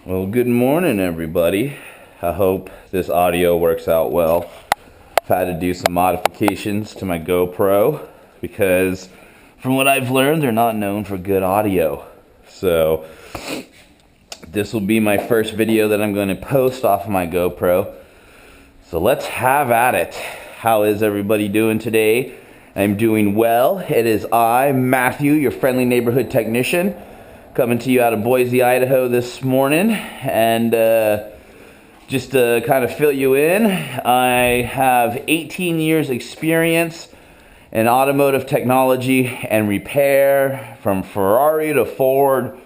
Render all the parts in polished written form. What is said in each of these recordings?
Well, good morning, everybody. I hope this audio works out well. I've had to do some modifications to my GoPro because, from what I've learned, they're not known for good audio. So, this will be my first video that I'm going to post off of my GoPro. So, let's have at it. How is everybody doing today? I'm doing well. It is I, Matthew, your friendly neighborhood technician, coming to you out of Boise, Idaho this morning. And just to kind of fill you in, I have 18 years experience in automotive technology and repair, from Ferrari to Ford,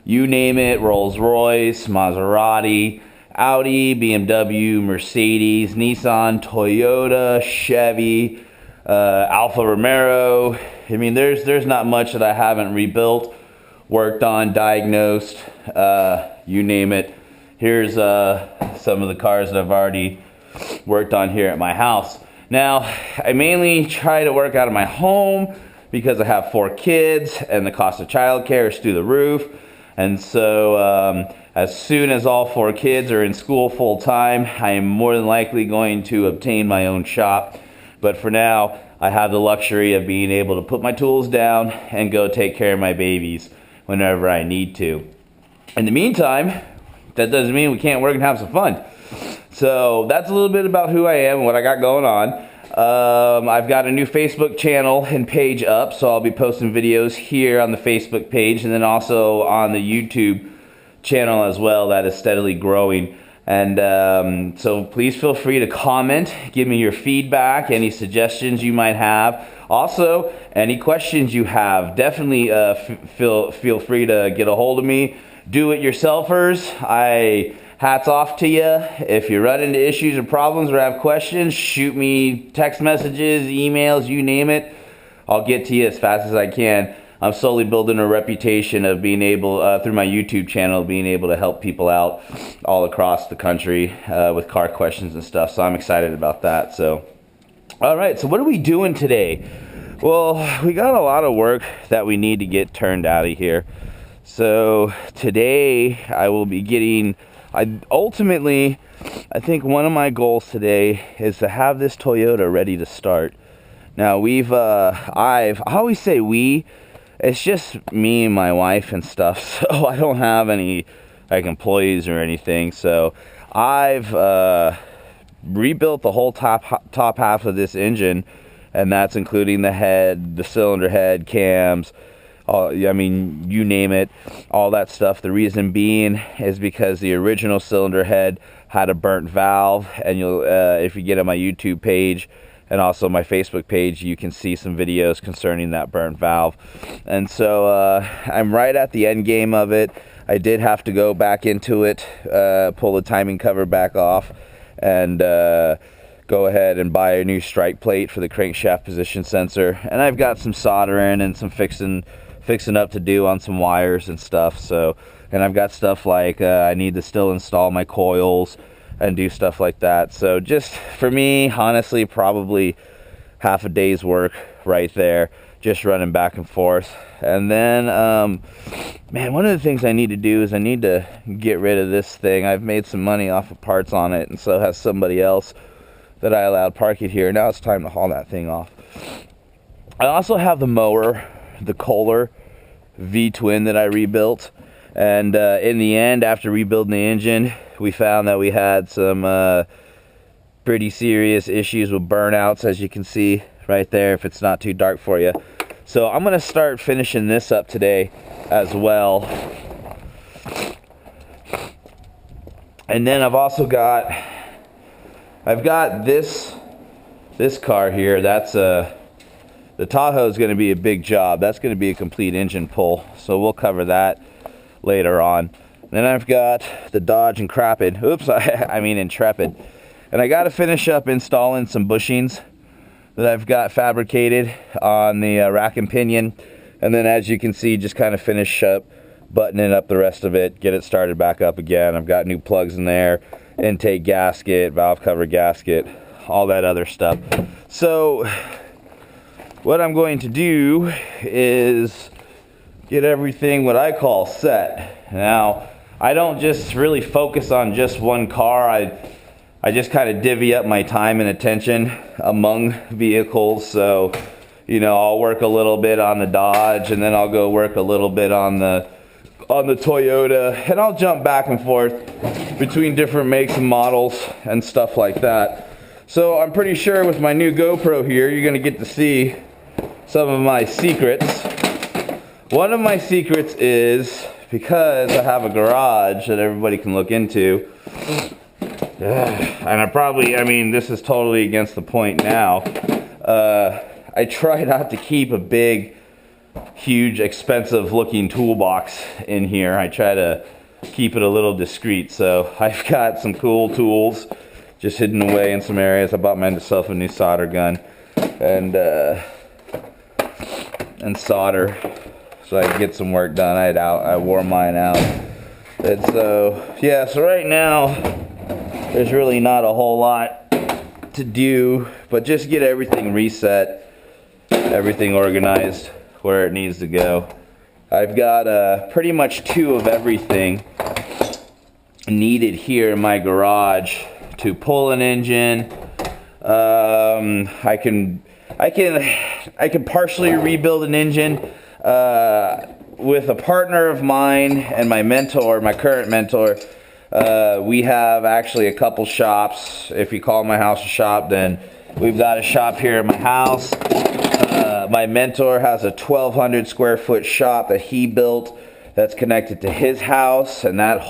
you name it, Rolls-Royce, Maserati, Audi, BMW, Mercedes, Nissan, Toyota, Chevy, Alfa Romero. I mean, there's not much that I haven't rebuilt, worked on, diagnosed, you name it. Here's some of the cars that I've already worked on here at my house. Now, I mainly try to work out of my home because I have 4 kids and the cost of childcare is through the roof. And so as soon as all 4 kids are in school full time, I am more than likely going to obtain my own shop. But for now, I have the luxury of being able to put my tools down and go take care of my babies whenever I need to. In the meantime, that doesn't mean we can't work and have some fun. So that's a little bit about who I am and what I got going on. I've got a new Facebook channel and page up, so I'll be posting videos here on the Facebook page and then also on the YouTube channel as well. That is steadily growing. And so please feel free to comment, give me your feedback, any suggestions you might have. Also, any questions you have, definitely feel free to get a hold of me. Do-it-yourselfers, hats off to you. If you run into issues or problems or have questions, shoot me text messages, emails, you name it. I'll get to you as fast as I can. I'm slowly building a reputation of being able, through my YouTube channel, being able to help people out all across the country with car questions and stuff. So I'm excited about that. So, all right, so what are we doing today? Well, we got a lot of work that we need to get turned out of here. So today I will be getting, ultimately, I think one of my goals today is to have this Toyota ready to start. Now I always say we, it's just me and my wife and stuff, so I don't have any like employees or anything. So I've rebuilt the whole top half of this engine, and that's including the head, the cylinder head, cams, I mean, you name it, all that stuff. The reason being is because the original cylinder head had a burnt valve, and you'll if you get on my YouTube page and also my Facebook page, you can see some videos concerning that burnt valve. And so I'm right at the end game of it. I did have to go back into it, pull the timing cover back off, and go ahead and buy a new strike plate for the crankshaft position sensor. And I've got some soldering and some fixing up to do on some wires and stuff. So, and I've got stuff like I need to still install my coils and do stuff like that. So just for me, honestly, probably half a day's work right there, just running back and forth. And then man, one of the things I need to do is I need to get rid of this thing. I've made some money off of parts on it, and so has somebody else that I allowed park it here. Now it's time to haul that thing off. I also have the mower, the Kohler V-twin that I rebuilt, and in the end, after rebuilding the engine, we found that we had some pretty serious issues with burnouts, as you can see right there if it's not too dark for you. So I'm gonna start finishing this up today as well. And then I've also got this car here. That's the Tahoe is going to be a big job. That's going to be a complete engine pull, so we'll cover that later on. Then I've got the Dodge Intrepid. Oops, I mean Intrepid. And I got to finish up installing some bushings that I've got fabricated on the rack and pinion. And then, as you can see, just kind of finish up buttoning up the rest of it, get it started back up again. I've got new plugs in there, intake gasket, valve cover gasket, all that other stuff. So what I'm going to do is get everything what I call set. Now, I don't just really focus on just one car. I just kind of divvy up my time and attention among vehicles. So, you know, I'll work a little bit on the Dodge, and then I'll go work a little bit on the Toyota, and I'll jump back and forth between different makes and models and stuff like that. So I'm pretty sure with my new GoPro here, you're gonna get to see some of my secrets. One of my secrets is, because I have a garage that everybody can look into, and I mean, this is totally against the point now. I try not to keep a big, huge, expensive looking toolbox in here. I try to keep it a little discreet. So I've got some cool tools just hidden away in some areas. I bought myself a new solder gun and solder, so I could get some work done. I wore mine out. And so, yeah, so right now, there's really not a whole lot to do, but just get everything reset, everything organized where it needs to go. I've got pretty much 2 of everything needed here in my garage to pull an engine. I can partially rebuild an engine with a partner of mine and my mentor, my current mentor. We have actually a couple shops. If you call my house a shop, then we've got a shop here at my house. My mentor has a 1,200 square foot shop that he built that's connected to his house, and that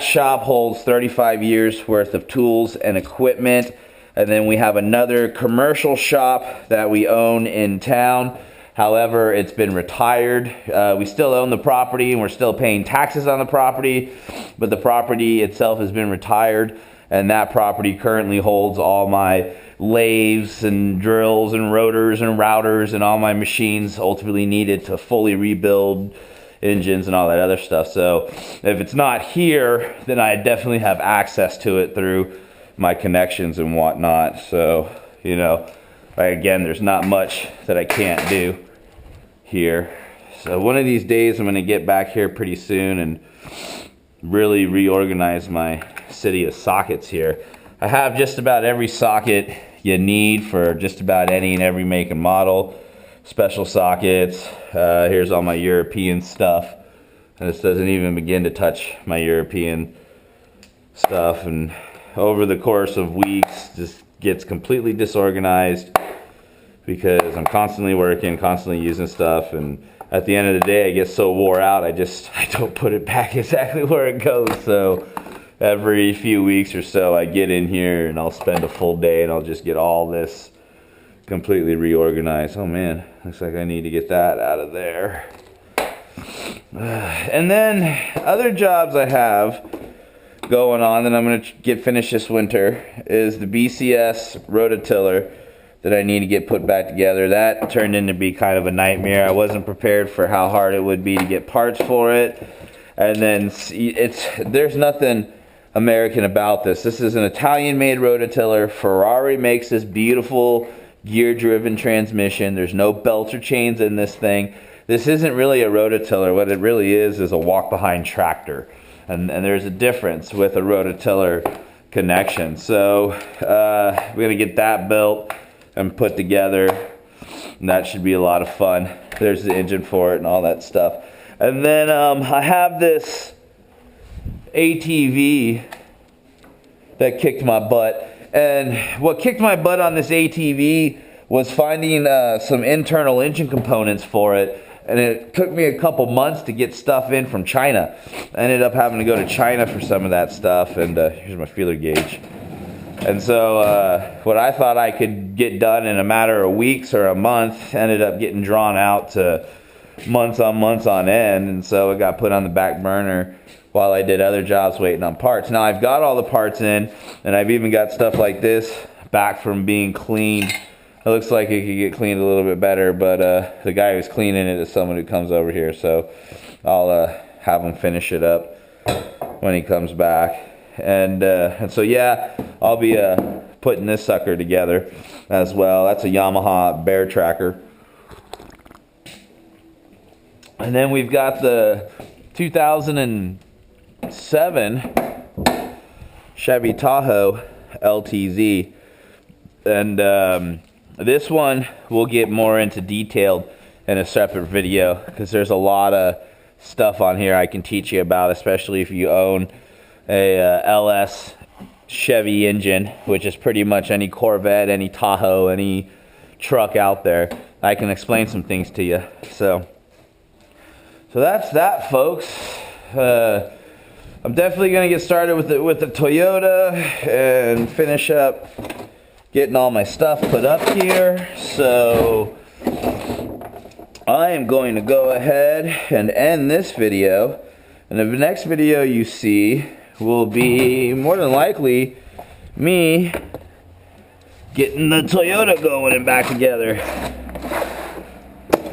shop holds 35 years worth of tools and equipment. And then we have another commercial shop that we own in town. However, it's been retired. We still own the property and we're still paying taxes on the property, but the property itself has been retired, and that property currently holds all my lathes and drills and rotors and routers and all my machines ultimately needed to fully rebuild engines and all that other stuff. So if it's not here, then I definitely have access to it through my connections and whatnot. So, you know, again, there's not much that I can't do here. So one of these days I'm going to get back here pretty soon and really reorganize my city of sockets here. I have just about every socket you need for just about any and every make and model. Special sockets. Here's all my European stuff, and this doesn't even begin to touch my European stuff. And over the course of weeks, just gets completely disorganized because I'm constantly working, constantly using stuff, and at the end of the day, I get so wore out, I don't put it back exactly where it goes. So every few weeks or so, I get in here and I'll spend a full day and I'll just get all this completely reorganized. Oh man, looks like I need to get that out of there. And then other jobs I have going on that I'm going to get finished this winter is the BCS rototiller that I need to get put back together. That turned into be kind of a nightmare. I wasn't prepared for how hard it would be to get parts for it. And then there's nothing American about this. This is an Italian-made rototiller. Ferrari makes this beautiful gear-driven transmission. There's no belts or chains in this thing. This isn't really a rototiller. What it really is a walk-behind tractor. And there's a difference with a rototiller connection. So we're going to get that built and put together, and that should be a lot of fun. There's the engine for it and all that stuff. And then I have this ATV that kicked my butt. And what kicked my butt on this ATV was finding some internal engine components for it. And it took me a couple months to get stuff in from China. I ended up having to go to China for some of that stuff. And here's my feeler gauge. And so what I thought I could get done in a matter of weeks or a month ended up getting drawn out to months on end. And so it got put on the back burner while I did other jobs waiting on parts. Now I've got all the parts in, and I've even got stuff like this back from being cleaned. It looks like it could get cleaned a little bit better, but the guy who's cleaning it is someone who comes over here, so I'll have him finish it up when he comes back. And so yeah, I'll be putting this sucker together as well. That's a Yamaha Bear Tracker. And then we've got the 2010 2007 Chevy Tahoe LTZ. And this one we'll get more into detailed in a separate video, because there's a lot of stuff on here I can teach you about, especially if you own a LS Chevy engine, which is pretty much any Corvette, any Tahoe, any truck out there. I can explain some things to you. So that's that, folks. I'm definitely gonna get started with the Toyota and finish up getting all my stuff put up here. So I am going to go ahead and end this video, and the next video you see will be more than likely me getting the Toyota going and back together.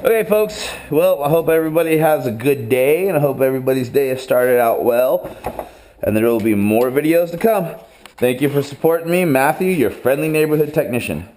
Okay, folks, well, I hope everybody has a good day, and I hope everybody's day has started out well, and there will be more videos to come. Thank you for supporting me, Matthew, your friendly neighborhood technician.